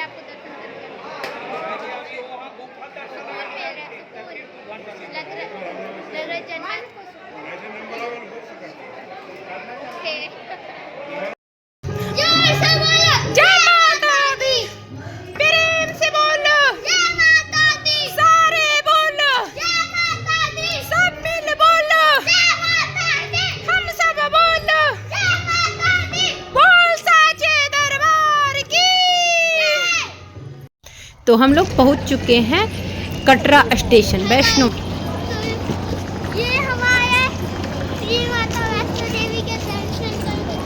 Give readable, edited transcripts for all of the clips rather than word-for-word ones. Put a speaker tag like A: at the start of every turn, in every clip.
A: रहा है आपको दर्शन करके? सुकून मिल रहा है, सुकून लग रहा है जन्नत को सुकून। ओके। जय से बोलो,
B: जय माता दी। प्रेम से बोलो,
A: जय माता दी।
B: सारे बोलो,
A: जय माता दी।
B: सब मिल बोलो,
A: जय माता दी।
B: हम सब बोलो,
A: जय माता दी।
B: बोल साचे दरबार की। तो हम लोग पहुंच चुके हैं कटरा स्टेशन वैष्णो।
A: ये हमारे श्री माता वैष्णो देवी के दर्शन करने।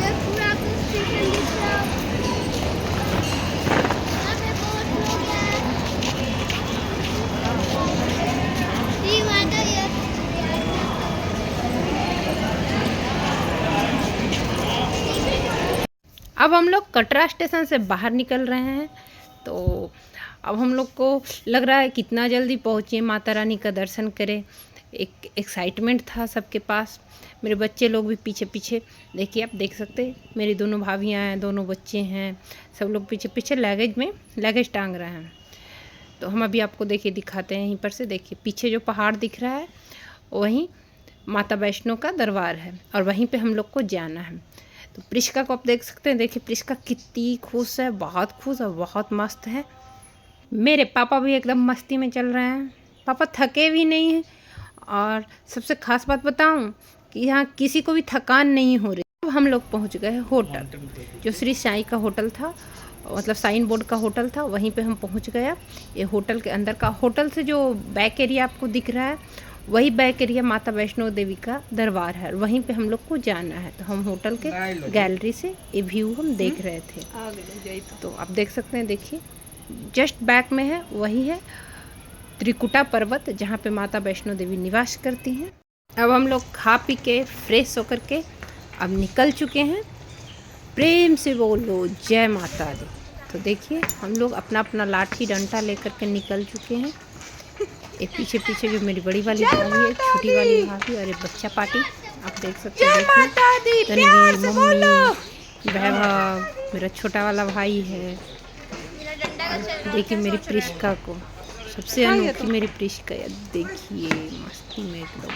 A: ये पूरा कुछ स्टेशन दिख रहा है। यहाँ पे बहुत लोग हैं। श्री माता ये
B: अब हम लोग कटरा स्टेशन से बाहर निकल रहे हैं। तो अब हम लोग को लग रहा है कितना जल्दी पहुँचे, माता रानी का दर्शन करें। एक एक्साइटमेंट था सबके पास। मेरे बच्चे लोग भी पीछे पीछे, देखिए आप देख सकते हैं, मेरी दोनों भाभियाँ हैं, दोनों बच्चे हैं, सब लोग पीछे पीछे लगेज में लगेज टांग रहे हैं। तो हम अभी आपको देखिए दिखाते हैं। यहीं पर से देखिए पीछे जो पहाड़ दिख रहा है वहीं माता वैष्णो का दरबार है और वहीं पे हम लोग को जाना है। तो प्रिस्का को आप देख सकते हैं, देखिए प्रिस्का कितनी खुश है, बहुत खुश और बहुत मस्त है। मेरे पापा भी एकदम मस्ती में चल रहे हैं, पापा थके भी नहीं हैं। और सबसे ख़ास बात बताऊं कि यहाँ किसी को भी थकान नहीं हो रही। अब हम लोग पहुँच गए होटल, जो श्री साईं का होटल था, मतलब साइन बोर्ड का होटल था, वहीं पे हम पहुँच गया। ये होटल के अंदर का, होटल से जो बैक एरिया आपको दिख रहा है वही बैक एरिया माता वैष्णो देवी का दरबार है, वहीं पे हम लोग को जाना है। तो हम होटल के गैलरी से ये व्यू हम देख रहे थे। तो आप देख सकते हैं, देखिए जस्ट बैक में है, वही है त्रिकुटा पर्वत, जहाँ पे माता वैष्णो देवी निवास करती हैं। अब हम लोग खा पी के फ्रेश होकर के अब निकल चुके हैं। प्रेम से बोलो जय माता दी। तो देखिए हम लोग अपना अपना लाठी डंडा लेकर के निकल चुके हैं। एक पीछे पीछे जो मेरी बड़ी वाली भाभी है, छोटी वाली भाभी और एक बच्चा पार्टी, आप देख सकते हैं। तन्वी, मम्मी, वैभव, मेरा छोटा वाला भाई है। देखिए मेरी प्रिस्का को, सबसे अनोखी मेरी प्रिस्का है, देखिए मस्ती में एकदम।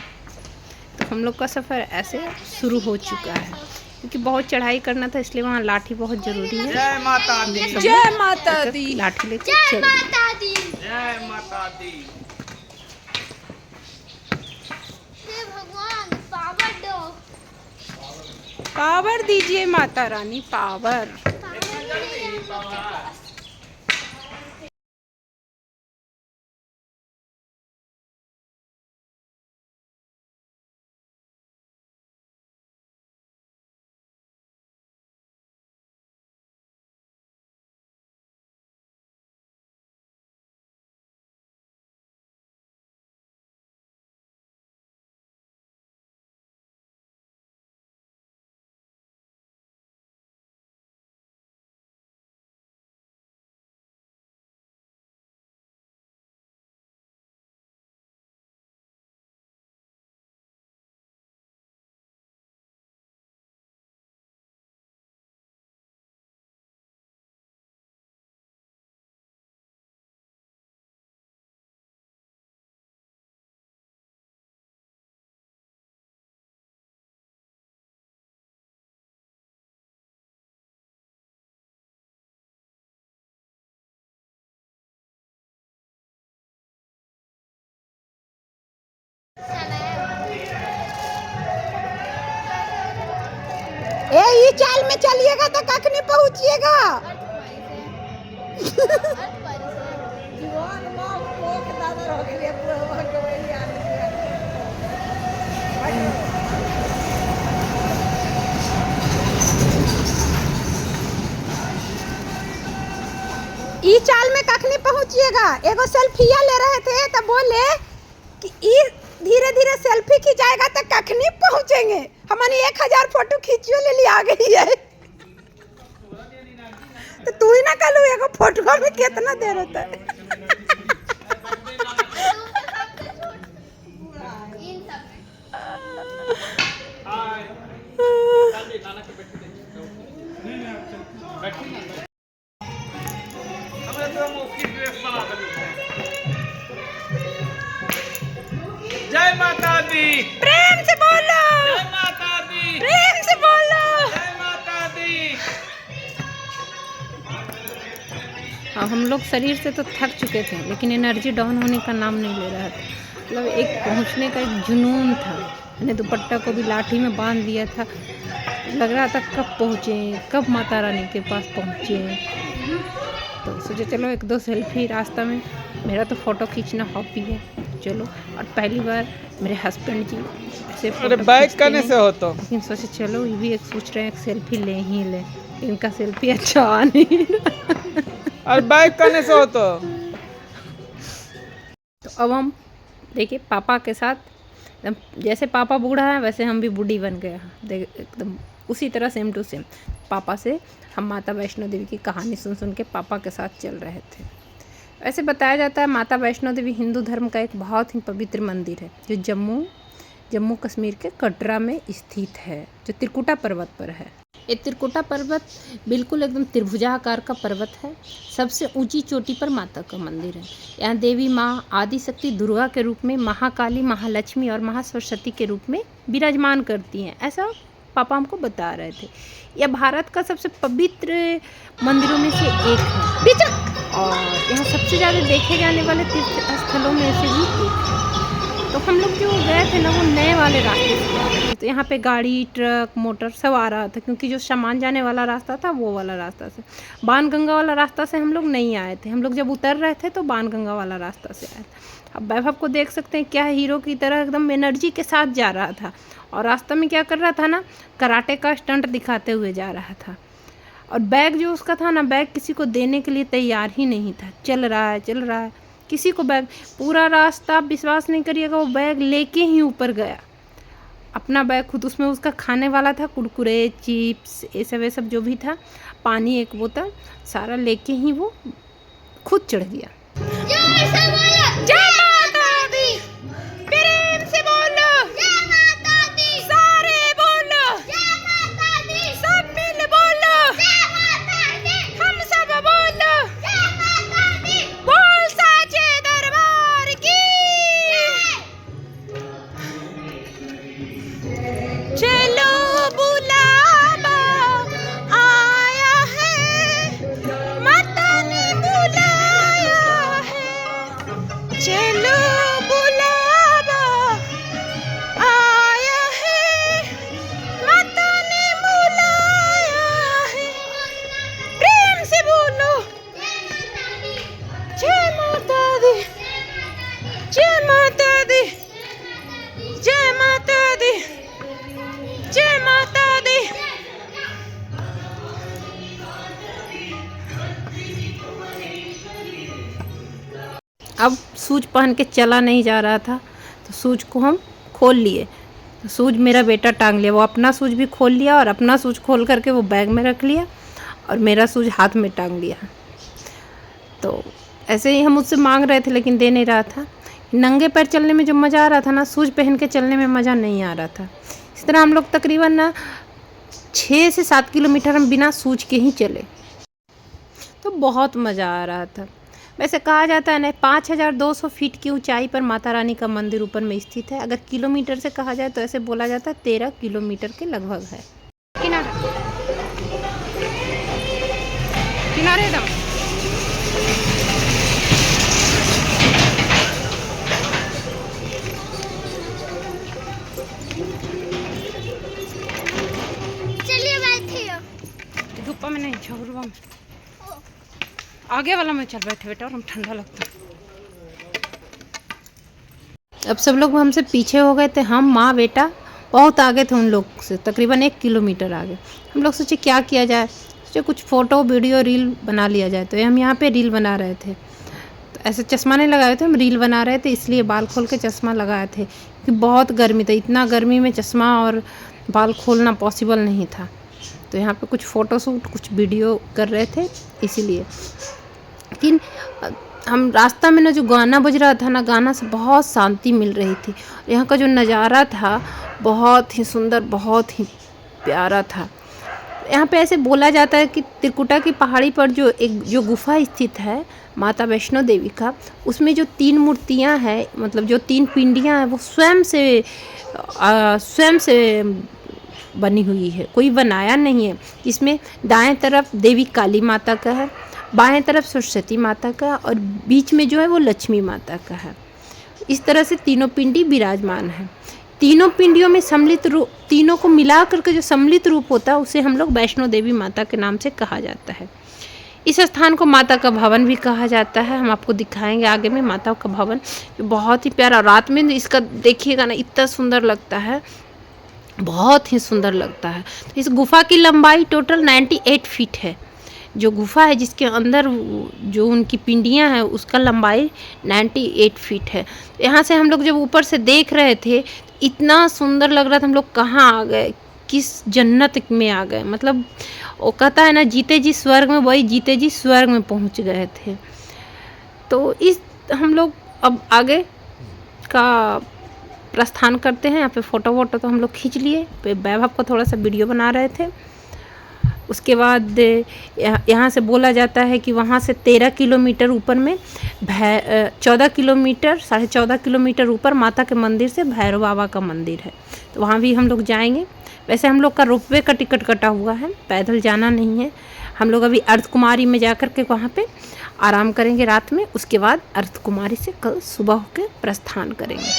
B: तो हम लोग का सफ़र ऐसे शुरू हो चुका है, क्योंकि बहुत चढ़ाई करना था, इसलिए वहाँ लाठी बहुत ज़रूरी है।
C: जय माता दी।
B: जय माता दी। लाठी लेके
A: जय
B: चल।
A: माता दी।
C: जय माता दी।
A: हे भगवान, पावर दो।
B: पावर दीजिए माता रानी, पावर। ये चाल में चलिएगा तो कख नहीं पहुंचिएगा। ई चाल में कख नहीं पहुंचिएगा। एगो सेल्फिया ले रहे थे तो बोले कि ई धीरे धीरे सेल्फी खिंचाएगा तो कख नहीं पहुंचेंगे। हमने 1000 फोटो खींचियो ले ली, आ गई है। तो तू ही ना कलू, एगो फोटो में कितना देर होता है। हम लोग शरीर से तो थक चुके थे, लेकिन एनर्जी डाउन होने का नाम नहीं ले रहा था। मतलब एक पहुंचने का एक जुनून था। मैंने दुपट्टा को भी लाठी में बांध दिया था, लग रहा था कब पहुँचे, कब माता रानी के पास पहुँचे। तो सोचे चलो एक दो सेल्फी रास्ता में। मेरा तो फ़ोटो खींचना हॉबी है, चलो। और पहली बार मेरे हस्बैंड जी ऐसे
C: अरे बैक करने से हो तो
B: लेकिन सोचे चलो ये भी एक सोच रहे हैं एक सेल्फी ले ही ले, इनका सेल्फी अच्छा आ नहीं रहा।
C: और बैक करने से हो तो
B: अब हम देखिए पापा के साथ एकदम जैसे पापा बूढ़ा है वैसे हम भी बूढ़ी बन गए हैं। देख एकदम उसी तरह सेम टू सेम पापा से हम माता वैष्णो देवी की कहानी सुन सुन के पापा के साथ चल रहे थे। ऐसे बताया जाता है माता वैष्णो देवी हिंदू धर्म का एक बहुत ही पवित्र मंदिर है जो जम्मू कश्मीर के कटरा में स्थित है, जो त्रिकुटा पर्वत पर है। ये त्रिकुटा पर्वत बिल्कुल एकदम त्रिभुजाकार का पर्वत है। सबसे ऊंची चोटी पर माता का मंदिर है। यहाँ देवी माँ आदि शक्ति दुर्गा के रूप में, महाकाली, महालक्ष्मी और महासरस्वती के रूप में विराजमान करती हैं, ऐसा पापा हमको बता रहे थे। यह भारत का सबसे पवित्र मंदिरों में से एक है और यहाँ सबसे ज़्यादा देखे जाने वाले तीर्थ स्थलों में से भी एक है। तो हम लोग जो गए थे ना वो नए वाले रास्ते से जा रहे थे, तो यहाँ पे गाड़ी, ट्रक, मोटर सब आ रहा था, क्योंकि जो सामान जाने वाला रास्ता था वो वाला रास्ता से, बाणगंगा वाला रास्ता से हम लोग नहीं आए थे। हम लोग जब उतर रहे थे तो बाणगंगा वाला रास्ता से आए थे। अब वैभव को देख सकते हैं, क्या हीरो की तरह एकदम एनर्जी के साथ जा रहा था और रास्ते में क्या कर रहा था ना, कराटे का स्टंट दिखाते हुए जा रहा था। और बैग जो उसका था ना, बैग किसी को देने के लिए तैयार ही नहीं था। चल रहा है किसी को बैग, पूरा रास्ता आप विश्वास नहीं करिएगा, वो बैग लेके ही ऊपर गया। अपना बैग खुद, उसमें उसका खाने वाला था, कुरकुरे, चिप्स, ये सब जो भी था, पानी एक बोतल, सारा लेके ही वो खुद चढ़ गया। जय माता दी, प्रेम से बोलो जय माता दी, सारे बोलो जय माता दी, सब मिल बोलो जय माता दी, हम सब बोलो जय माता दी, बोल साचे दरबार की। चलो बुलावा आया है, माता ने बुलाया है। चलो बुलावा आया है, माता ने बुलाया है। प्रेम से बोलो जय माता दी, जय माता दी, जय माता दी, जय माता दी। अब शूज पहन के चला नहीं जा रहा था, तो शूज को हम खोल लिए। तो शूज मेरा बेटा टांग लिया, वो अपना शूज भी खोल लिया और अपना शूज खोल करके वो बैग में रख लिया और मेरा शूज हाथ में टांग लिया। तो ऐसे ही हम उससे मांग रहे थे लेकिन दे नहीं रहा था। नंगे पैर चलने में जो मज़ा आ रहा था ना, शूज पहन के चलने में मज़ा नहीं आ रहा था। इस तरह हम लोग तकरीबन ना 6 से 7 किलोमीटर हम बिना शूज के ही चले, तो बहुत मज़ा आ रहा था। वैसे कहा जाता है ना, 5200 फीट की ऊंचाई पर माता रानी का मंदिर ऊपर में स्थित है। अगर किलोमीटर से कहा जाए तो ऐसे बोला जाता है 13 किलोमीटर के लगभग है। किनारे दम
A: चलिए बैठिए।
B: धूपा में नहीं, झगड़ुआ में, आगे वाला में चल बैठे बेटा, और हम ठंडा लगता। अब सब लोग हमसे पीछे हो गए थे, हम माँ बेटा बहुत आगे थे उन लोग से, तकरीबन 1 किलोमीटर आगे। हम लोग सोचे क्या किया जाए, सोचे कुछ फ़ोटो वीडियो रील बना लिया जाए। तो हम यहाँ पे रील बना रहे थे, तो ऐसे चश्मा नहीं लगाए थे, हम रील बना रहे थे, इसलिए बाल खोल के चश्मा लगाए थे क्योंकि बहुत गर्मी था। इतना गर्मी में चश्मा और बाल खोलना पॉसिबल नहीं था। तो यहाँ पे कुछ फ़ोटो शूट, कुछ वीडियो कर रहे थे इसीलिए। लेकिन हम रास्ता में ना जो गाना बज रहा था ना, गाना से बहुत शांति मिल रही थी। यहाँ का जो नज़ारा था बहुत ही सुंदर, बहुत ही प्यारा था। यहाँ पे ऐसे बोला जाता है कि त्रिकुटा की पहाड़ी पर जो गुफा स्थित है माता वैष्णो देवी का, उसमें जो 3 मूर्तियाँ हैं, मतलब जो 3 पिंडियाँ हैं, वो स्वयं से बनी हुई है, कोई बनाया नहीं है। इसमें दाएं तरफ देवी काली माता का है, बाएं तरफ सरस्वती माता का और बीच में जो है वो लक्ष्मी माता का है। इस तरह से तीनों पिंडी विराजमान है। तीनों पिंडियों में सम्मिलित रूप, तीनों को मिला करके जो सम्मिलित रूप होता है उसे हम लोग वैष्णो देवी माता के नाम से कहा जाता है। इस स्थान को माता का भवन भी कहा जाता है। हम आपको दिखाएंगे आगे में माता का भवन, जो बहुत ही प्यारा, रात में इसका देखिएगा ना, इतना सुंदर लगता है, बहुत ही सुंदर लगता है। इस गुफा की लंबाई टोटल 98 फीट है। जो गुफा है जिसके अंदर जो उनकी पिंडियां हैं उसका लंबाई 98 फीट है। यहाँ से हम लोग जब ऊपर से देख रहे थे इतना सुंदर लग रहा था, हम लोग कहाँ आ गए, किस जन्नत में आ गए। मतलब वो कहता है ना, जीते जी स्वर्ग में, वही जीते जी स्वर्ग में पहुँच गए थे। तो इस हम लोग अब आगे का प्रस्थान करते हैं। यहाँ पे फ़ोटो वोटो तो हम लोग खींच लिए, वैभव को थोड़ा सा वीडियो बना रहे थे। उसके बाद यहाँ से बोला जाता है कि वहाँ से 13 किलोमीटर ऊपर में 14 किलोमीटर 14.5 किलोमीटर ऊपर माता के मंदिर से भैरव बाबा का मंदिर है, तो वहाँ भी हम लोग जाएंगे। वैसे हम लोग का रोपवे का टिकट कटा हुआ है, पैदल जाना नहीं है। हम लोग अभी अर्धकुमारी में जा कर के वहाँ पे आराम करेंगे रात में। उसके बाद अर्धकुमारी से कल सुबह होकर प्रस्थान करेंगे।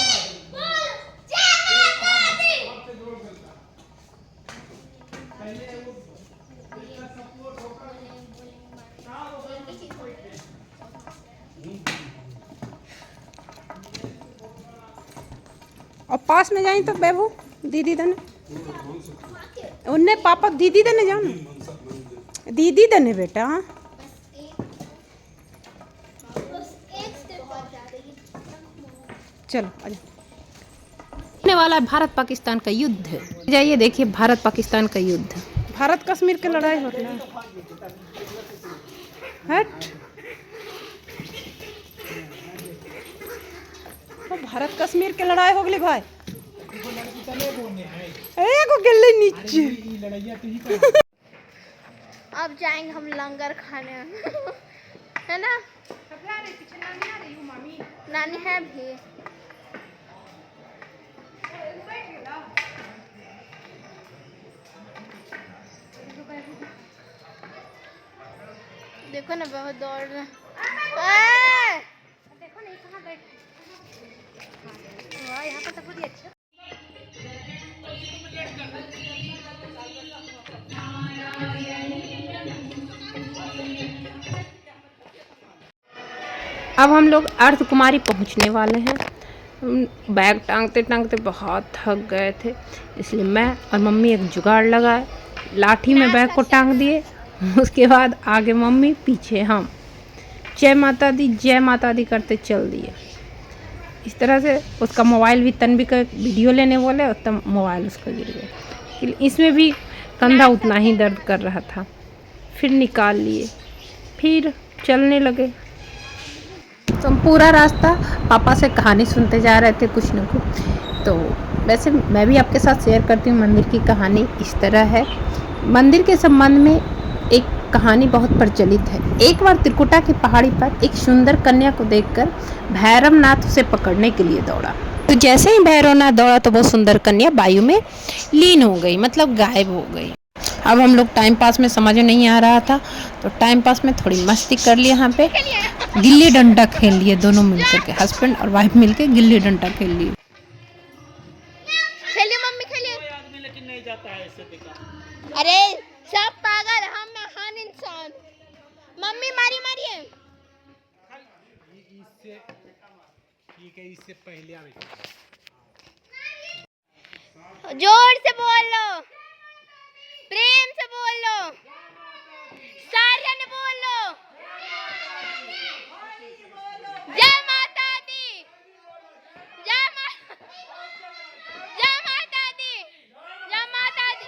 B: और पास में जाए तो बेबू दीदी दने उन्ने पापा दीदी दने जाओ ना, दीदी दने बेटा। चलो आने वाला है भारत पाकिस्तान का युद्ध। जाइए देखिए भारत पाकिस्तान का युद्ध, भारत कश्मीर की लड़ाई हो रही है। हट, तो भारत कश्मीर के लड़ाई हो गई भाई। एगो गेले नीचे।
A: अब जाएंगे हम लंगर खाने है ना। नानी है भी। देखो ना बहुत दौड़ रहे। देखो नहीं कहाँ गए। यहाँ पर सब कुछ अच्छा।
B: अब हम लोग अर्धकुमारी पहुंचने वाले हैं। बैग टांगते टांगते बहुत थक गए थे, इसलिए मैं और मम्मी एक जुगाड़ लगाए, लाठी में बैग को टांग दिए। उसके बाद आगे मम्मी, पीछे हम, जय माता दी करते चल दिए। इस तरह से उसका मोबाइल भी, तन्वी का वीडियो लेने बोले और तब मोबाइल उसका गिर गया। इसमें भी कंधा उतना ही दर्द कर रहा था। फिर निकाल लिए, फिर चलने लगे। तो हम पूरा रास्ता पापा से कहानी सुनते जा रहे थे कुछ न कुछ। तो वैसे मैं भी आपके साथ शेयर करती हूँ। मंदिर की कहानी इस तरह है। मंदिर के संबंध में एक कहानी बहुत प्रचलित है। एक बार त्रिकुटा की पहाड़ी पर एक सुंदर कन्या को देखकर भैरवनाथ उसे पकड़ने के लिए दौड़ा। तो जैसे ही भैरवनाथ दौड़ा तो वो सुंदर कन्या वायु में लीन हो गई, मतलब गायब हो गई। अब हम लोग टाइम पास में, समझ नहीं आ रहा था तो टाइम पास में थोड़ी मस्ती कर लिए। यहाँ पे गिल्ली डंडा खेल लिए, दोनों मिलकर के, हस्बैंड और वाइफ मिलके गिल्ली डंडा खेल लिए।
A: खेलिए मम्मी खेलिए।
C: कोई आदमी लेकिन नहीं जाता है ऐसे देखा।
A: अरे सब पागल, हम महान इंसान। मम्मी मारी मारिए।
C: इससे ठीक है, इससे पहले आवे।
A: जोर से बोलो, प्रेम से बोलो, सारे ने बोलो। जय माता दी, जय माता दी, जय माता दी।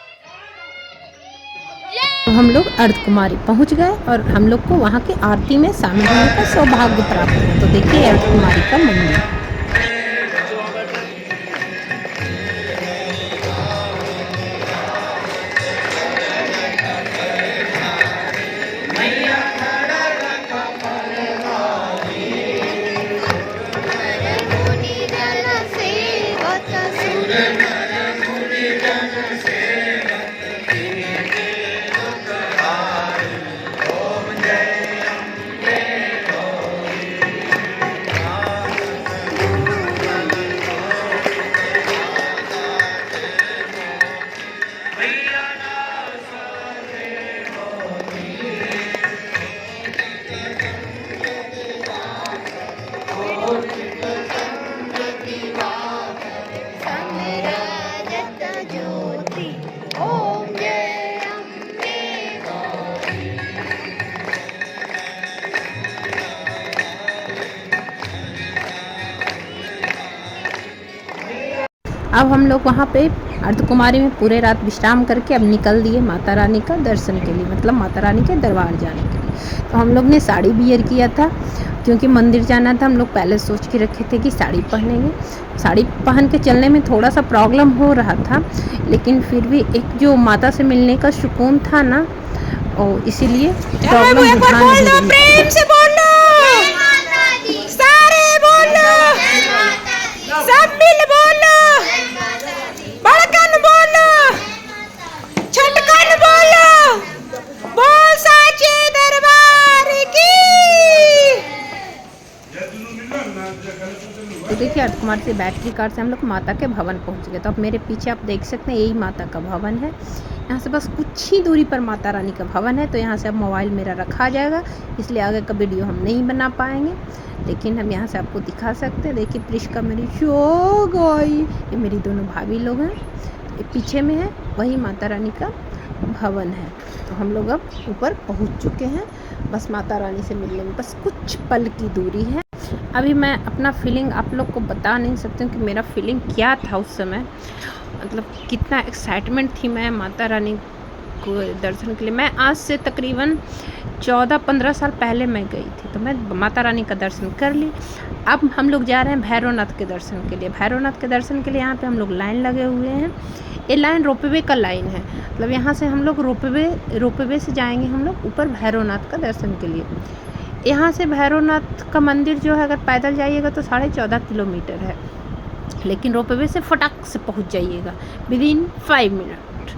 B: तो हम लोग अर्धकुमारी पहुंच गए और हम लोग को वहाँ की आरती में शामिल होने का सौभाग्य प्राप्त हुआ। तो देखिए अर्धकुमारी का मंदिर। अब हम लोग वहाँ पे अर्धकुमारी में पूरे रात विश्राम करके अब निकल दिए माता रानी का दर्शन के लिए, मतलब माता रानी के दरबार जाने के लिए। तो हम लोग ने साड़ी वियर किया था क्योंकि मंदिर जाना था। हम लोग पहले सोच के रखे थे कि साड़ी पहनेंगे। साड़ी पहन के चलने में थोड़ा सा प्रॉब्लम हो रहा था, लेकिन फिर भी एक जो माता से मिलने का सुकून था ना, और इसीलिए प्रॉब्लम प्रेम से बोलो, सारे बोलो, सब मिल बोलो, बड़कन बोलो, छटकन बोलो, बोल साचे दरबार की। तो देखिए अर्धकुमार से बैटरी कार से हम लोग माता के भवन पहुंच गए। तो अब मेरे पीछे आप देख सकते हैं यही माता का भवन है। यहाँ से बस कुछ ही दूरी पर माता रानी का भवन है। तो यहाँ से अब मोबाइल मेरा रखा जाएगा, इसलिए आगे का वीडियो हम नहीं बना पाएंगे, लेकिन हम यहाँ से आपको दिखा सकते हैं। देखिए प्रिस्का मेरी शो गई, ये मेरी दोनों भाभी लोग हैं। ये पीछे में है वही माता रानी का भवन है। तो हम लोग अब ऊपर पहुँच चुके हैं, बस माता रानी से मिलने में बस कुछ पल की दूरी है। अभी मैं अपना फीलिंग आप लोग को बता नहीं सकती हूँ कि मेरा फीलिंग क्या था उस समय, मतलब कितना एक्साइटमेंट थी मैं माता रानी को दर्शन के लिए। मैं आज से तकरीबन 14-15 साल पहले मैं गई थी, तो मैं माता रानी का दर्शन कर ली। अब हम लोग जा रहे हैं भैरवनाथ के दर्शन के लिए। भैरवनाथ के दर्शन के लिए यहाँ पे हम लोग लाइन लगे हुए हैं। ये लाइन रोपवे का लाइन है, मतलब यहाँ से हम लोग रोपवे से जाएंगे हम लोग ऊपर भैरवनाथ का दर्शन के लिए। यहाँ से भैरवनाथ का मंदिर जो है अगर पैदल जाइएगा तो 14.5 किलोमीटर है, लेकिन रोपवे से फटाक से पहुँच जाइएगा विदिन 5 मिनट।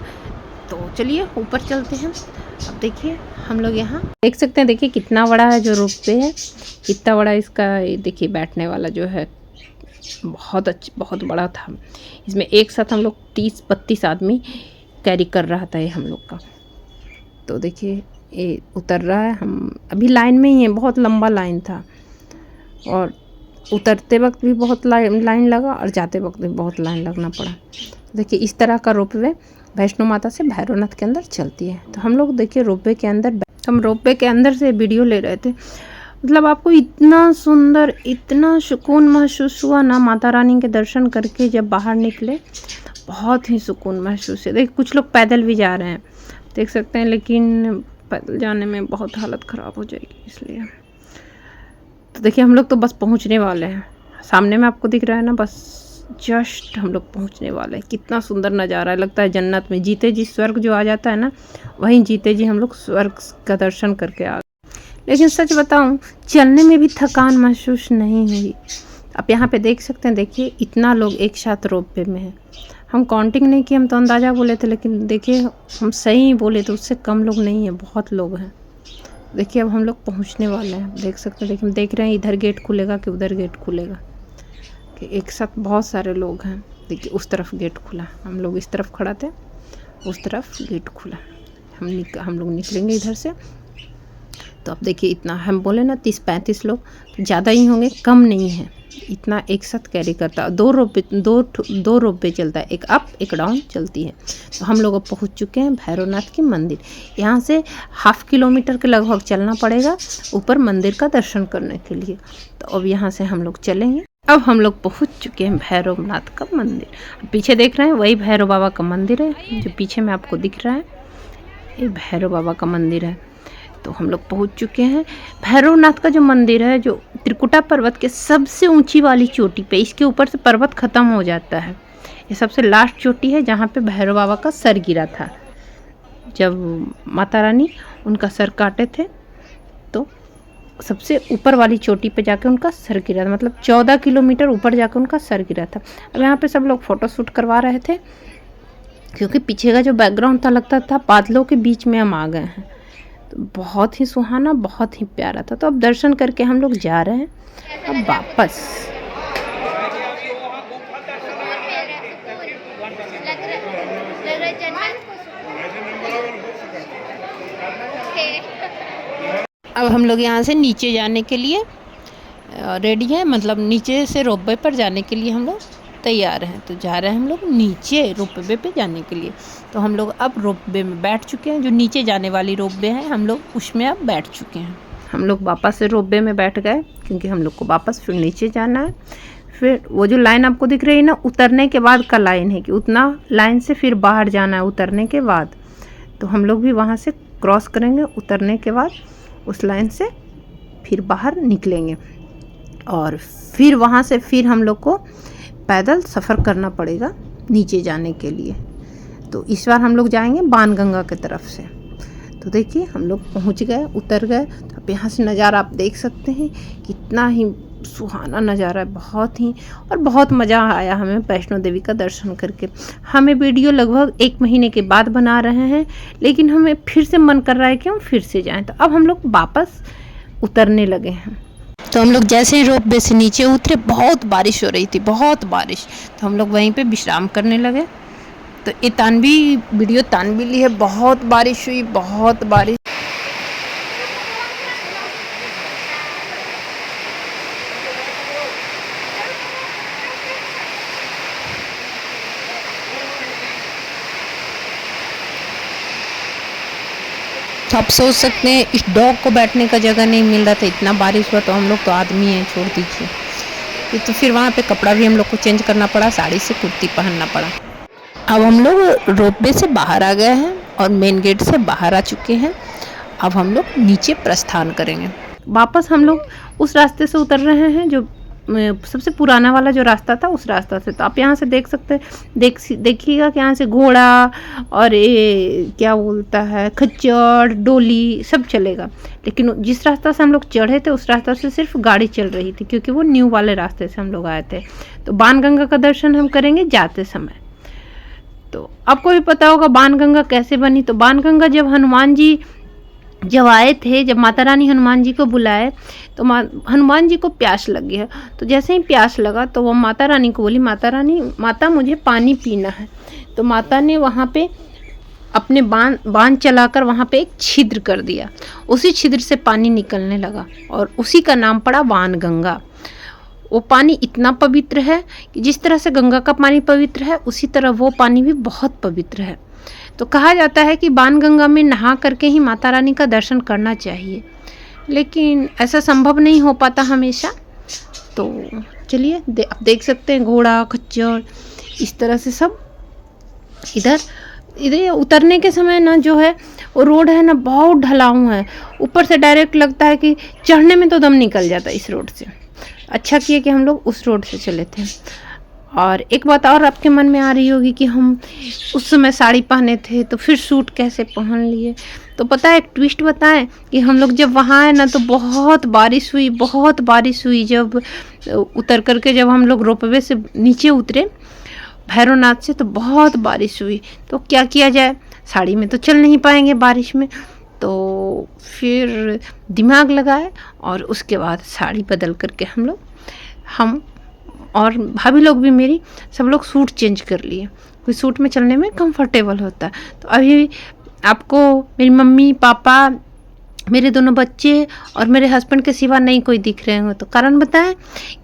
B: तो चलिए ऊपर चलते हैं। अब देखिए हम लोग यहाँ देख सकते हैं, देखिए कितना बड़ा है जो रोपवे है, कितना बड़ा इसका देखिए बैठने वाला जो है बहुत बड़ा था। इसमें एक साथ हम लोग 30-32 आदमी कैरी कर रहा था ये हम लोग का। तो देखिए ये उतर रहा है, हम अभी लाइन में ही हैं, बहुत लंबा लाइन था और उतरते वक्त भी बहुत लाइन लगा और जाते वक्त भी बहुत लाइन लगना पड़ा। देखिए इस तरह का रोपवे वैष्णो माता से भैरवनाथ के अंदर चलती है। तो हम लोग देखिए रोपवे के अंदर से वीडियो ले रहे थे, मतलब आपको इतना सुंदर इतना सुकून महसूस हुआ ना माता रानी के दर्शन करके। जब बाहर निकले बहुत ही सुकून महसूस है। देखिए कुछ लोग पैदल भी जा रहे हैं देख सकते हैं, लेकिन पैदल जाने में बहुत हालत ख़राब हो जाएगी इसलिए। तो देखिए हम लोग तो बस पहुंचने वाले हैं, सामने में आपको दिख रहा है ना, बस जस्ट हम लोग पहुंचने वाले हैं। कितना सुंदर नज़ारा है, लगता है जन्नत में जीते जी स्वर्ग जो आ जाता है ना, वहीं जीते जी हम लोग स्वर्ग का दर्शन करके आ गए। लेकिन सच बताऊं चलने में भी थकान महसूस नहीं हुई। आप यहाँ पे देख सकते हैं, देखिए इतना लोग एक साथ रोपवे में है। हम काउंटिंग नहीं किए, हम तो अंदाज़ा बोले थे, लेकिन देखिए हम सही बोले तो उससे कम लोग नहीं है, बहुत लोग हैं। देखिए अब हम लोग पहुंचने वाले हैं, देख सकते हैं। देखिए हम देख रहे हैं इधर गेट खुलेगा कि उधर गेट खुलेगा, कि एक साथ बहुत सारे लोग हैं। देखिए उस तरफ गेट खुला, हम लोग इस तरफ खड़ा थे, उस तरफ गेट खुला। हम लोग निकलेंगे इधर से। तो अब देखिए इतना हम बोले ना 30-35 लोग, ज़्यादा ही होंगे, कम नहीं है। इतना एक साथ कैरी करता है। दो रोपवे चलता है, एक अप एक डाउन चलती है। तो हम लोग अब पहुंच चुके हैं भैरवनाथ के मंदिर। यहाँ से 1/2 किलोमीटर के लगभग चलना पड़ेगा ऊपर मंदिर का दर्शन करने के लिए। तो अब यहाँ से हम लोग चलेंगे। अब हम लोग पहुंच चुके हैं भैरवनाथ का मंदिर। पीछे देख रहे हैं वही भैरव बाबा का मंदिर है, जो पीछे में आपको दिख रहा है ये भैरव बाबा का मंदिर है। तो हम लोग पहुंच चुके हैं। भैरवनाथ का जो मंदिर है, जो त्रिकुटा पर्वत के सबसे ऊंची वाली चोटी पे, इसके ऊपर से पर्वत ख़त्म हो जाता है। ये सबसे लास्ट चोटी है जहाँ पे भैरव बाबा का सर गिरा था। जब माता रानी उनका सर काटे थे तो सबसे ऊपर वाली चोटी पे जाके उनका सर गिरा था, मतलब 14 किलोमीटर ऊपर जाके उनका सर गिरा था। अब यहाँ पे सब लोग फ़ोटो शूट करवा रहे थे, क्योंकि पीछे का जो बैकग्राउंड था लगता था बादलों के बीच में हम आ गए हैं। तो बहुत ही सुहाना, बहुत ही प्यारा था। तो अब दर्शन करके हम लोग जा रहे हैं अब वापस। अब हम लोग यहाँ से नीचे जाने के लिए रेडी हैं, मतलब नीचे से रोपवे पर जाने के लिए हम लोग तैयार हैं। तो जा रहे हैं हम लोग नीचे रोपवे पे जाने के लिए। तो हम लोग अब रोपवे में बैठ चुके हैं, जो नीचे जाने वाली रोपवे है हम लोग उसमें अब बैठ चुके हैं। हम लोग वापस से रोपवे में बैठ गए, क्योंकि हम लोग को वापस फिर नीचे जाना है। फिर वो जो लाइन आपको दिख रही है ना, उतरने के बाद का लाइन है कि उतना लाइन से फिर बाहर जाना है उतरने के बाद। तो हम लोग भी वहाँ से क्रॉस करेंगे, उतरने के बाद उस लाइन से फिर बाहर निकलेंगे और फिर वहाँ से फिर हम लोग को पैदल सफ़र करना पड़ेगा नीचे जाने के लिए। तो इस बार हम लोग जाएंगे बाणगंगा की तरफ से। तो देखिए हम लोग पहुँच गए, उतर गए। तो अब यहाँ से नज़ारा आप देख सकते हैं, कितना ही सुहाना नज़ारा है, बहुत ही। और बहुत मज़ा आया हमें वैष्णो देवी का दर्शन करके। हमें वीडियो लगभग 1 महीने के बाद बना रहे हैं, लेकिन हमें फिर से मन कर रहा है कि हम फिर से जाएं। तो अब हम लोग वापस उतरने लगे हैं। तो हम लोग जैसे ही रोप वे से नीचे उतरे, बहुत बारिश हो रही थी, बहुत बारिश। तो हम लोग वहीं पे विश्राम करने लगे। तो ये तानवी वीडियो तानवी ली है, बहुत बारिश हुई, बहुत बारिश। तो आप सोच सकते हैं इस डॉग को बैठने का जगह नहीं मिल रहा था, इतना बारिश हुआ। तो हम लोग तो आदमी हैं, छोड़ दीजिए। तो फिर वहाँ पे कपड़ा भी हम लोग को चेंज करना पड़ा, साड़ी से कुर्ती पहनना पड़ा। अब हम लोग रोपवे से बाहर आ गए हैं और मेन गेट से बाहर आ चुके हैं। अब हम लोग नीचे प्रस्थान करेंगे। वापस हम लोग उस रास्ते से उतर रहे हैं जो सबसे पुराना वाला जो रास्ता था, उस रास्ता से। तो आप यहाँ से देख सकते हैं, देखिएगा कि यहाँ से घोड़ा और ये क्या बोलता है, खच्चर, डोली सब चलेगा। लेकिन जिस रास्ता से हम लोग चढ़े थे उस रास्ता से सिर्फ गाड़ी चल रही थी, क्योंकि वो न्यू वाले रास्ते से हम लोग आए थे। तो बाणगंगा का दर्शन हम करेंगे जाते समय। तो आपको भी पता होगा बाणगंगा कैसे बनी। तो बाणगंगा जब हनुमान जी जब आए थे, जब माता रानी हनुमान जी को बुलाए, तो हनुमान जी को प्यास लग गया। तो जैसे ही प्यास लगा तो वो माता रानी को बोली, माता रानी, माता मुझे पानी पीना है। तो माता ने वहाँ पे अपने बाण चलाकर वहाँ पे एक छिद्र कर दिया। उसी छिद्र से पानी निकलने लगा और उसी का नाम पड़ा बाणगंगा। वो पानी इतना पवित्र है कि जिस तरह से गंगा का पानी पवित्र है, उसी तरह वो पानी भी बहुत पवित्र है। तो कहा जाता है कि बाणगंगा में नहा करके ही माता रानी का दर्शन करना चाहिए, लेकिन ऐसा संभव नहीं हो पाता हमेशा। तो चलिए आप देख सकते हैं घोड़ा, खच्चर, इस तरह से सब। इधर उतरने के समय ना जो है वो रोड है ना, बहुत ढलाऊ है। ऊपर से डायरेक्ट लगता है कि चढ़ने में तो दम निकल जाता है इस रोड से। अच्छा किया कि हम लोग उस रोड से चले थे। और एक बात और आपके मन में आ रही होगी कि हम उस समय साड़ी पहने थे तो फिर सूट कैसे पहन लिए। तो पता है, एक ट्विस्ट बताएं कि हम लोग जब वहाँ आए ना तो बहुत बारिश हुई, बहुत बारिश हुई। जब उतर करके जब हम लोग रोपवे से नीचे उतरे भैरवनाथ से, तो बहुत बारिश हुई। तो क्या किया जाए, साड़ी में तो चल नहीं पाएंगे बारिश में। तो फिर दिमाग लगाए और उसके बाद साड़ी बदल करके हम और भाभी लोग भी मेरी, सब लोग सूट चेंज कर लिए। कोई सूट में चलने में कंफर्टेबल होता है। तो अभी आपको मेरी मम्मी, पापा, मेरे दोनों बच्चे और मेरे हस्बैंड के सिवा नहीं कोई दिख रहे हो। तो कारण बताएं,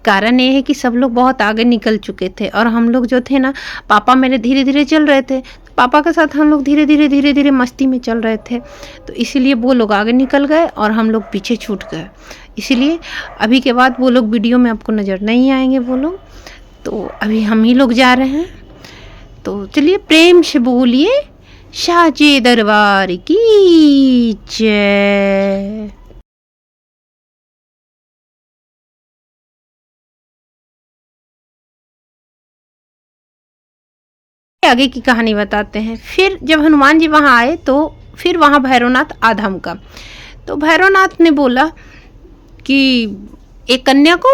B: कारण ये है कि सब लोग बहुत आगे निकल चुके थे और हम लोग जो थे ना, पापा मेरे धीरे धीरे चल रहे थे, तो पापा के साथ हम लोग धीरे धीरे मस्ती में चल रहे थे। तो इसीलिए वो लोग आगे निकल गए और हम लोग पीछे छूट गए। इसीलिए अभी के बाद वो लोग वीडियो में आपको नज़र नहीं आएंगे वो लोग। तो अभी हम ही लोग जा रहे हैं। तो चलिए प्रेम से बोलिए साचे दरबार की जय। आगे की कहानी बताते हैं। फिर जब हनुमान जी वहाँ आए तो फिर वहाँ भैरवनाथ आधम का। तो भैरवनाथ ने बोला कि एक कन्या को,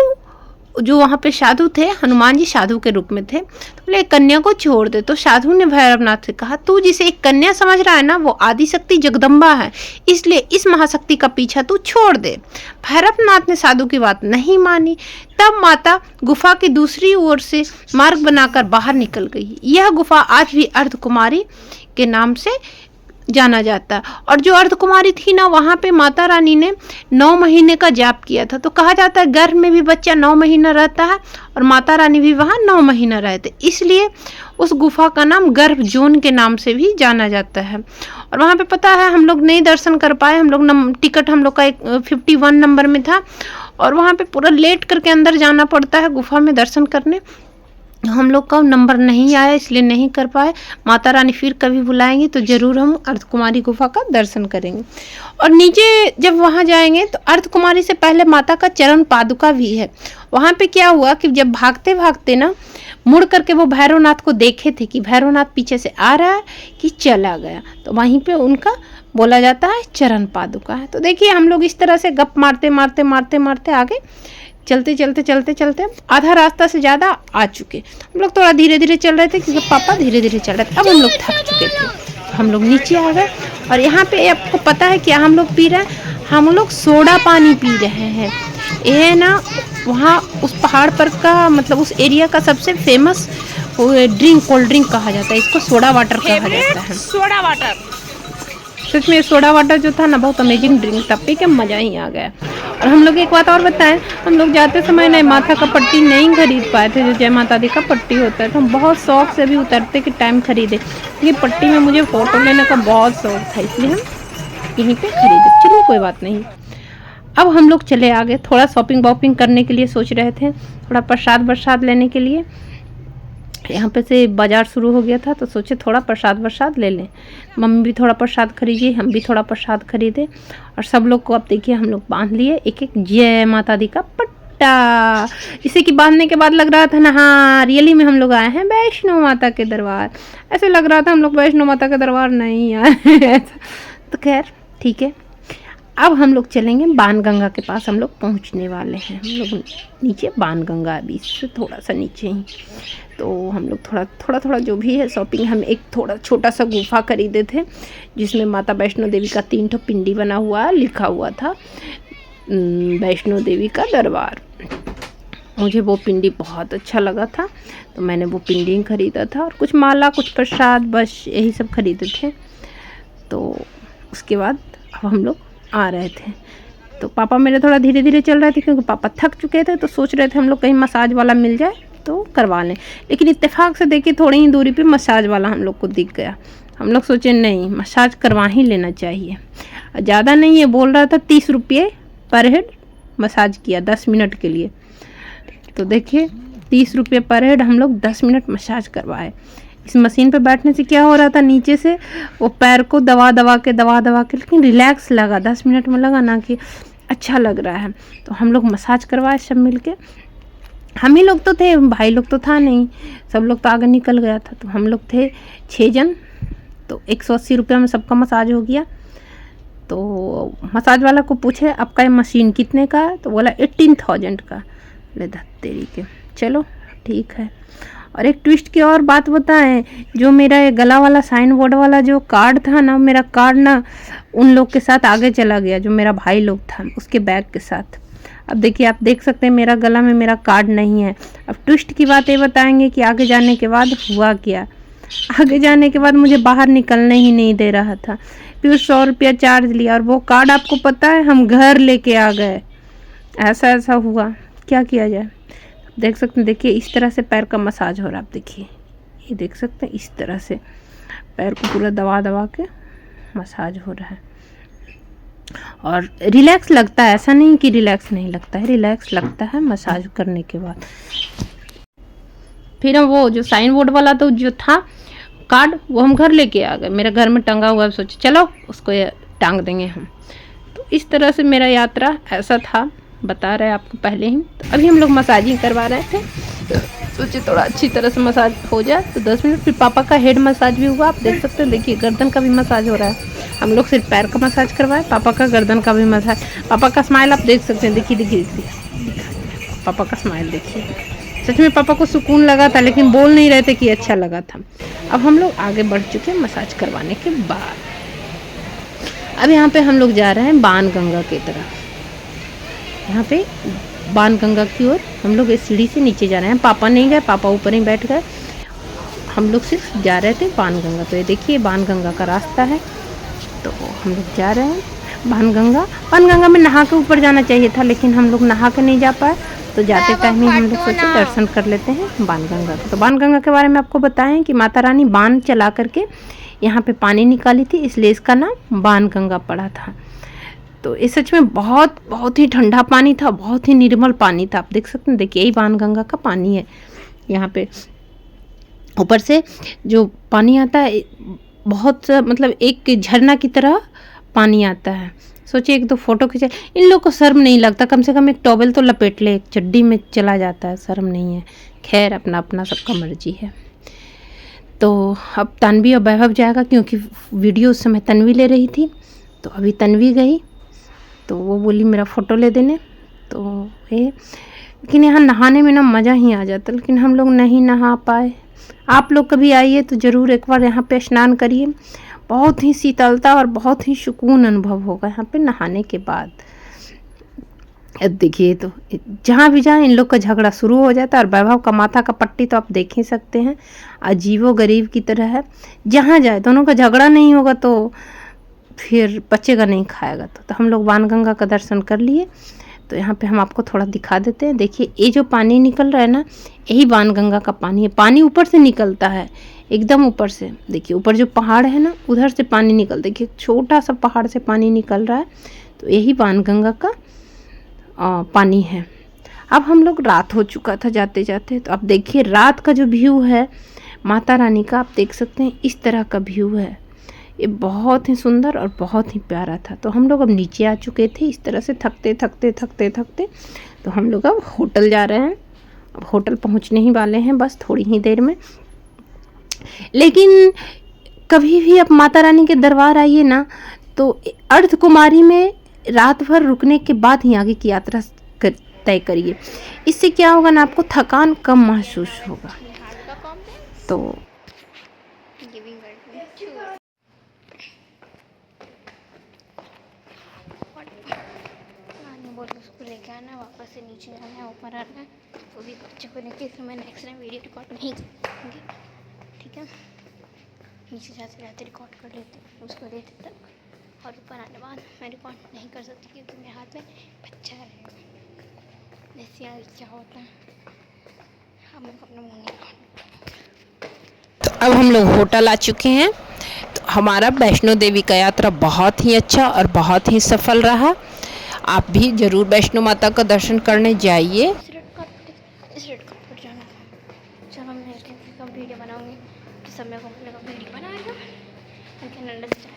B: जो वहाँ पे साधु थे, हनुमान जी साधु के रूप में थे, तो बोले एक कन्या को छोड़ दे। तो साधु ने भैरवनाथ से कहा, तू जिसे एक कन्या समझ रहा है ना, वो आदिशक्ति जगदम्बा है, इसलिए इस महाशक्ति का पीछा तू छोड़ दे। भैरवनाथ ने साधु की बात नहीं मानी। तब माता गुफा की दूसरी ओर से मार्ग बनाकर बाहर निकल गई। यह गुफा आज भी अर्धकुमारी के नाम से जाना जाता। और जो अर्धकुमारी थी ना, वहाँ पे माता रानी ने 9 महीने का जाप किया था। तो कहा जाता है गर्भ में भी बच्चा 9 महीना रहता है और माता रानी भी वहाँ 9 महीना रहते, इसलिए उस गुफा का नाम गर्भ जोन के नाम से भी जाना जाता है। और वहाँ पे पता है हम लोग नहीं दर्शन कर पाए। हम लोग टिकट हम लोग का 51 नंबर में था और वहाँ पे पूरा लेट करके अंदर जाना पड़ता है गुफा में दर्शन करने। हम लोग का नंबर नहीं आया इसलिए नहीं कर पाए। माता रानी फिर कभी बुलाएंगे तो ज़रूर हम अर्धकुमारी गुफा का दर्शन करेंगे। और नीचे जब वहाँ जाएंगे तो अर्धकुमारी से पहले माता का चरण पादुका भी है। वहाँ पे क्या हुआ कि जब भागते भागते ना मुड़ करके वो भैरवनाथ को देखे थे कि भैरवनाथ पीछे से आ रहा है कि चला गया, तो वहीं पे उनका बोला जाता है चरण पादुका है। तो देखिए हम लोग इस तरह से गप मारते मारते मारते मारते आगे चलते चलते चलते चलते आधा रास्ता से ज़्यादा आ चुके। हम लोग थोड़ा धीरे धीरे चल रहे थे क्योंकि पापा धीरे धीरे चल रहे थे। अब हम लोग थक चुके थे, हम लोग नीचे आ गए। और यहाँ पे आपको पता है क्या हम लोग पी रहे हैं? हम लोग सोडा पानी पी रहे हैं। ये ना वहाँ उस पहाड़ पर का मतलब उस एरिया का सबसे फेमस ड्रिंक कोल्ड ड्रिंक कहा जाता है, इसको सोडा वाटर कहा जाता है।
A: सोडा वाटर,
B: सच में सोडा वाटर जो था ना बहुत अमेजिंग ड्रिंक था, पी के मज़ा ही आ गया। और हम लोग एक बात और बताएं, हम लोग जाते समय ना माथा का पट्टी नहीं खरीद पाए थे, जो जय माता दी का पट्टी होता है, तो हम बहुत शौक से भी उतरते के टाइम खरीदे। ये पट्टी में मुझे फ़ोटो लेने का बहुत शौक था इसलिए हम यहीं पे खरीदे। चलिए कोई बात नहीं। अब हम लोग चले आगे, थोड़ा शॉपिंग वॉपिंग करने के लिए सोच रहे थे, थोड़ा प्रसाद वरसाद लेने के लिए। यहाँ पे से बाज़ार शुरू हो गया था तो सोचे थोड़ा प्रसाद वरसाद ले लें। मम्मी भी थोड़ा प्रसाद खरीदी, हम भी थोड़ा प्रसाद खरीदे और सब लोग को अब देखिए हम लोग बांध लिए एक एक जय माता दी का पट्टा। इसे कि बांधने के बाद लग रहा था ना हाँ रियली में हम लोग आए हैं वैष्णो माता के दरबार। ऐसे लग रहा था हम लोग वैष्णो माता के दरबार नहीं आए। तो खैर ठीक है, अब हम लोग चलेंगे बाणगंगा के पास। हम लोग पहुंचने वाले हैं, हम लोग नीचे बाणगंगा अभी इससे थोड़ा सा नीचे ही। तो हम लोग थोड़ा जो भी है शॉपिंग, हम एक थोड़ा छोटा सा गुफा खरीदे थे जिसमें माता वैष्णो देवी का 3 ठो पिंडी बना हुआ लिखा हुआ था वैष्णो देवी का दरबार। मुझे वो पिंडी बहुत अच्छा लगा था तो मैंने वो पिंडी खरीदा था और कुछ माला कुछ प्रसाद बस यही सब खरीदे थे। तो उसके बाद अब हम लोग आ रहे थे तो पापा मेरे थोड़ा धीरे धीरे चल रहे थे क्योंकि पापा थक चुके थे। तो सोच रहे थे हम लोग कहीं मसाज वाला मिल जाए तो करवा लें, लेकिन इत्तेफाक से देखिए थोड़ी ही दूरी पे मसाज वाला हम लोग को दिख गया। हम लोग सोचे नहीं मसाज करवा ही लेना चाहिए। ज़्यादा नहीं है, बोल रहा था 30 रुपये पर हेड मसाज किया 10 मिनट के लिए। तो देखिए 30 रुपये पर हेड हम लोग 10 मिनट मसाज करवाए। इस मशीन पे बैठने से क्या हो रहा था, नीचे से वो पैर को दबा दबा के लेकिन रिलैक्स लगा। 10 मिनट में लगा ना कि अच्छा लग रहा है। तो हम लोग मसाज करवाए सब मिल के। हम ही लोग तो थे, भाई लोग तो था नहीं, सब लोग तो आगे निकल गया था। तो हम लोग थे 6 जन, तो 180 रुपये में सबका मसाज हो गया। तो मसाज वाला को पूछे आपका ये मशीन कितने का है, तो बोला 18,000 का। ले तेरी के, चलो ठीक है। और एक ट्विस्ट की और बात बताएं, जो मेरा ये गला वाला साइन बोर्ड वाला जो कार्ड था ना, मेरा कार्ड ना उन लोग के साथ आगे चला गया, जो मेरा भाई लोग था उसके बैग के साथ। अब देखिए आप देख सकते हैं मेरा गला में मेरा कार्ड नहीं है। अब ट्विस्ट की बात ये बताएंगे कि आगे जाने के बाद हुआ क्या। आगे जाने के बाद मुझे बाहर निकलने ही नहीं दे रहा था, फिर 100 रुपया चार्ज लिया और वो कार्ड आपको पता है हम घर लेके आ गए। ऐसा हुआ, क्या किया जाए। देख सकते हैं, देखिए इस तरह से पैर का मसाज हो रहा है। आप देखिए ये देख सकते हैं, इस तरह से पैर को पूरा दबा दबा के मसाज हो रहा है और रिलैक्स लगता है। ऐसा नहीं कि रिलैक्स नहीं लगता है, रिलैक्स लगता है मसाज करने के बाद। फिर हम वो जो साइन बोर्ड वाला तो जो था कार्ड वो हम घर लेके आ गए, मेरे घर में टंगा हुआ है। सोचे चलो उसको टांग देंगे हम। तो इस तरह से मेरा यात्रा ऐसा था, बता रहे आपको पहले ही। तो अभी हम लोग मसाजिंग करवा रहे थे, तो सोचे थोड़ा अच्छी तरह से मसाज हो जाए। तो 10 मिनट फिर पापा का हेड मसाज भी हुआ। आप देख सकते हैं, देखिए गर्दन का भी मसाज हो रहा है। हम लोग सिर्फ पैर का मसाज करवाए, पापा का गर्दन का भी मसाज। पापा का स्माइल आप देख सकते हैं, देखिए पापा का स्माइल देखिए। सच में पापा को सुकून लगा था, लेकिन बोल नहीं रहे थे कि अच्छा लगा था। अब हम लोग आगे बढ़ चुके हैं मसाज करवाने के बाद। अब यहाँ पे हम लोग जा रहे हैं बाणगंगा की तरफ। यहाँ पे बाणगंगा की ओर हम लोग इस सीढ़ी से नीचे जा रहे हैं। पापा नहीं गए, पापा ऊपर ही बैठ गए, हम लोग सिर्फ जा रहे थे बाणगंगा। तो ये देखिए बाणगंगा का रास्ता है, तो हम लोग जा रहे हैं बाणगंगा में नहा के ऊपर जाना चाहिए था, लेकिन हम लोग नहा के नहीं जा पाए। तो जाते टाइम ही हम लोग सोचे दर्शन कर लेते हैं बाणगंगा का। तो बाणगंगा के बारे में आपको बताएं कि माता रानी बाण चला करके यहाँ पे पानी निकाली थी, इसलिए इसका नाम बाणगंगा पड़ा था। तो ये सच में बहुत बहुत ही ठंडा पानी था, बहुत ही निर्मल पानी था। आप देख सकते हैं, देखिए यही बाणगंगा का पानी है। यहाँ पे ऊपर से जो पानी आता है बहुत मतलब एक झरना की तरह पानी आता है। सोचिए एक दो फोटो खींचे, इन लोग को शर्म नहीं लगता, कम से कम एक टॉवल तो लपेट ले, एक चड्डी में चला जाता है, शर्म नहीं है। खैर अपना अपना सबका मर्जी है। तो अब तन्वी और वैभव जाएगा, क्योंकि वीडियो उस समय तन्वी ले रही थी। तो अभी तन्वी गई तो वो बोली मेरा फ़ोटो ले देने। तो ये लेकिन यहाँ नहाने में ना मज़ा ही आ जाता, लेकिन हम लोग नहीं नहा पाए। आप लोग कभी आइए तो ज़रूर एक बार यहाँ पे स्नान करिए, बहुत ही शीतलता और बहुत ही सुकून अनुभव होगा यहाँ पे नहाने के बाद। अब देखिए तो जहाँ भी जाएं इन लोग का झगड़ा शुरू हो जाता है। और वैभव का माथा का पट्टी तो आप देख ही सकते हैं, अजीबो गरीब की तरह है। जहाँ जाए दोनों का झगड़ा नहीं होगा तो फिर बचेगा नहीं खाएगा। तो हम लोग बाणगंगा का दर्शन कर लिए। तो यहाँ पे हम आपको थोड़ा दिखा देते हैं। देखिए ये जो पानी निकल रहा है ना, यही बाणगंगा का पानी है। पानी ऊपर से निकलता है, एकदम ऊपर से। देखिए ऊपर जो पहाड़ है ना, उधर से पानी निकल, देखिए छोटा सा पहाड़ से पानी निकल रहा है। तो यही बाणगंगा का पानी है। अब हम लोग रात हो चुका था जाते जाते। तो अब देखिए रात का जो व्यू है माता रानी का, आप देख सकते हैं इस तरह का व्यू है। ये बहुत ही सुंदर और बहुत ही प्यारा था। तो हम लोग अब नीचे आ चुके थे इस तरह से, थकते थकते थकते थकते। तो हम लोग अब होटल जा रहे हैं। अब होटल पहुंचने ही वाले हैं बस थोड़ी ही देर में। लेकिन कभी भी आप माता रानी के दरबार आइए ना, तो अर्धकुमारी में रात भर रुकने के बाद ही आगे की यात्रा तय करिए। इससे क्या होगा ना, आपको थकान कम महसूस होगा। तो
A: उसको लेके आना, वापस से नीचे आना है, ऊपर आना है। वो भी बच्चे को लेके, इसलिए मैं नेक्स्ट टाइम वीडियो रिकॉर्ड नहीं करूँगी, ठीक है। नीचे जाते जाते रिकॉर्ड कर लेते हैं उसको देते तक, और ऊपर आने बाद मैं रिकॉर्ड नहीं कर सकती क्योंकि मेरे हाथ में बच्चा है। जैसे आगे क्या होता है, अब मैं अपना मुँह नहीं काटूँ।
B: तो अब हम लोग होटल आ चुके हैं। तो हमारा वैष्णो देवी का यात्रा बहुत ही अच्छा और बहुत ही सफल रहा। आप भी ज़रूर वैष्णो माता का दर्शन करने जाइए।
A: इस रेड कार्ड पर जाना था। चलो मैं कब वीडियो बनाऊँगी तो सब मेरे को बोलेगा वीडियो बना रही हो, आई कैन अंडरस्टैंड।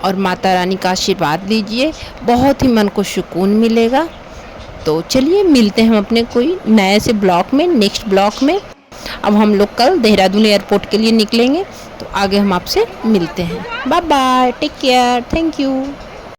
B: और माता रानी का आशीर्वाद लीजिए, बहुत ही मन को सुकून मिलेगा। तो चलिए मिलते हैं हम अपने कोई नए से ब्लॉग में, नेक्स्ट ब्लॉग में। अब हम लोग कल देहरादून एयरपोर्ट के लिए निकलेंगे, तो आगे हम आपसे मिलते हैं। Bye bye, take care, thank you.